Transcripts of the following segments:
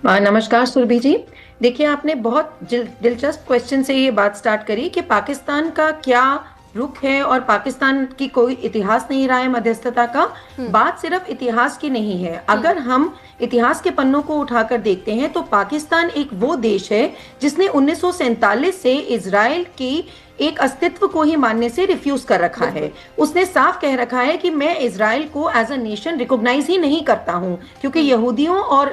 नमस्कार सुरभि जी। देखिए, आपने बहुत दिलचस्प क्वेश्चन से ये बात स्टार्ट करी कि पाकिस्तान का क्या रुख है और पाकिस्तान की कोई इतिहास नहीं रहा है मध्यस्थता का। हुँ, बात सिर्फ इतिहास की नहीं है। हुँ, अगर हम इतिहास के पन्नों को उठाकर देखते हैं तो पाकिस्तान एक वो देश है जिसने 1947 से इजराइल की एक अस्तित्व को ही मानने से रिफ्यूज कर रखा है। बिल्कुल। उसने साफ कह रखा है कि मैं इजराइल को एज अ नेशन रिकॉग्नाइज ही नहीं करता हूं, क्योंकि हुँ, यहूदियों और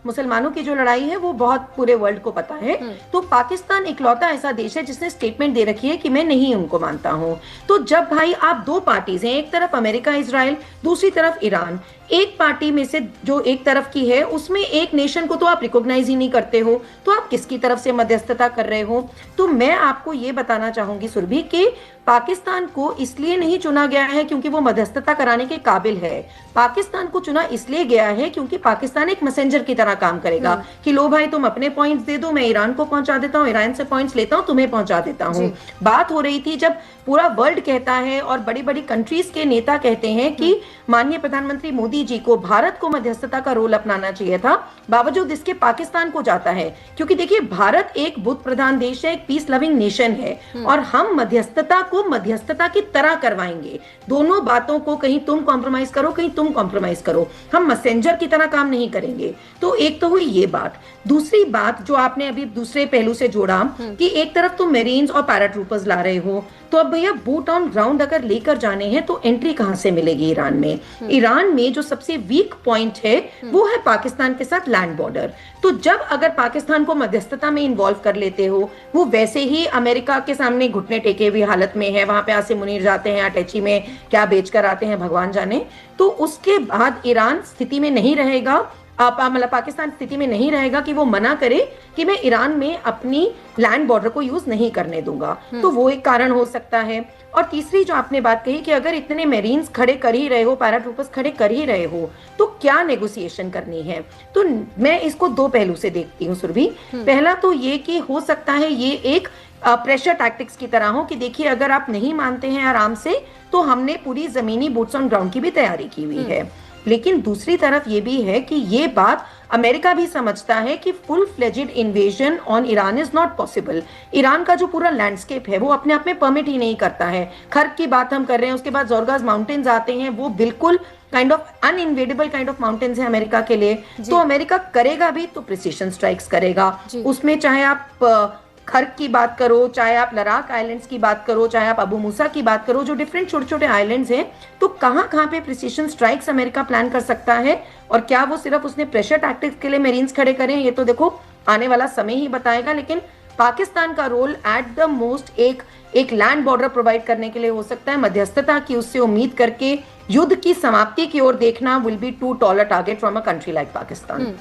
मुसलमानों की जो लड़ाई है वो बहुत पूरे वर्ल्ड को पता है। हुँ, तो पाकिस्तान इकलौता ऐसा देश है जिसने स्टेटमेंट दे रखी है कि मैं नहीं उनको मानता हूं। तो जब भाई आप दो पार्टीज हैं, एक तरफ अमेरिका इजराइल, दूसरी तरफ ईरान, एक पार्टी में से जो एक तरफ की है उसमें एक नेशन को तो आप रिकॉग्नाइज ही नहीं करते हो, तो आप किसकी तरफ से मध्यस्थता कर रहे हो? तो मैं आपको ये बताना चाहूंगी सुरभि कि पाकिस्तान को इसलिए नहीं चुना गया है क्योंकि वो मध्यस्थता कराने के काबिल है। पाकिस्तान को चुना इसलिए गया है क्योंकि पाकिस्तान एक मैसेंजर की तरह काम करेगा हुँ, कि लो भाई तुम अपने पॉइंट्स दे दो, मैं ईरान को पहुंचा देता हूँ, ईरान से पॉइंट्स लेता हूँ, तुम्हें पहुंचा देता हूँ। जी, बात हो रही थी जब पूरा वर्ल्ड कहता है और बड़ी बड़ी कंट्रीज के नेता कहते हैं हुँ, कि माननीय प्रधानमंत्री मोदी जी को भारत को मध्यस्थता का रोल अपनाना चाहिए था, बावजूद इसके पाकिस्तान को जाता है। क्योंकि देखिए, भारत एक बुद्ध प्रधान देश है, एक पीस लविंग नेशन है, हुँ, और हम मध्यस्थता को मध्यस्थता की तरह करवाएंगे। दोनों बातों को, कहीं तुम कॉम्प्रोमाइज करो कहीं तुम कॉम्प्रोमाइज करो, हम मैसेंजर की तरह काम नहीं करेंगे। तो एक तो हुई ये बात। दूसरी बात जो आपने अभी दूसरे पहलू से जोड़ा हुँ, कि एक तरफ तुम मेरीन्स और पैराट्रूपर्स ला रहे हो, तो अब भैया बूट ऑन ग्राउंड अगर लेकर जाने हैं तो एंट्री कहां से मिलेगी ईरान में? हुँ, ईरान में जो सबसे वीक पॉइंट है हुँ, वो है पाकिस्तान के साथ लैंड बॉर्डर। तो जब अगर पाकिस्तान को मध्यस्थता में इन्वॉल्व कर लेते हो, वो वैसे ही अमेरिका के सामने घुटने टेके हुई हालत में है, वहां पे आसिम मुनीर जाते हैं अटैची में क्या बेचकर आते हैं भगवान जाने। तो उसके बाद ईरान स्थिति में नहीं रहेगा, मतलब पाकिस्तान स्थिति में नहीं रहेगा कि वो मना करे कि मैं ईरान में अपनी लैंड बॉर्डर को यूज नहीं करने दूंगा। हुँ, तो वो एक कारण हो सकता है। और तीसरी जो आपने बात कही कि अगर इतने मेरीन्स खड़े कर ही रहे हो, पैराट्रूपर्स खड़े कर ही रहे हो, तो क्या नेगोशिएशन करनी है? तो मैं इसको दो पहलू से देखती हूँ सुरभि। हुँ, पहला तो ये कि हो सकता है ये एक प्रेशर टैक्टिक्स की तरह हो कि देखिए, अगर आप नहीं मानते हैं आराम से, तो हमने पूरी जमीनी बूट्स ऑन ग्राउंड की भी तैयारी की हुई हुँ, है। लेकिन दूसरी तरफ ये भी है कि ये बात अमेरिका भी समझता है कि full fledged invasion on Iran is not possible. Iran का जो पूरा लैंडस्केप है वो अपने आप में परमिट ही नहीं करता है। खर्क की बात हम कर रहे हैं, उसके बाद जोरगाज माउंटेन्स आते हैं, वो बिल्कुल kind of uninvadable kind of mountains है अमेरिका के लिए। तो जी, अमेरिका करेगा भी तो प्रिसीशन स्ट्राइक्स करेगा। जी, उसमें चाहे आप खर्क की बात करो, चाहे आप लद्दाख आइलैंड्स की बात करो, चाहे आप अबू मूसा की बात करो, जो डिफरेंट छोटे छोटे आइलैंड्स हैं, तो कहाँ कहाँ पे प्रिसीशन स्ट्राइक्स अमेरिका प्लान कर सकता है। और क्या वो सिर्फ उसने प्रेशर टैक्टिक्स के लिए मेरीन्स खड़े करें, ये तो देखो आने वाला समय ही बताएगा। लेकिन पाकिस्तान का रोल एट द मोस्ट एक लैंड बॉर्डर प्रोवाइड करने के लिए हो सकता है। मध्यस्थता की उससे उम्मीद करके युद्ध की समाप्ति की ओर देखना will be too tall a target from a country like Pakistan. हुँ,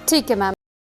ठीक है मैम।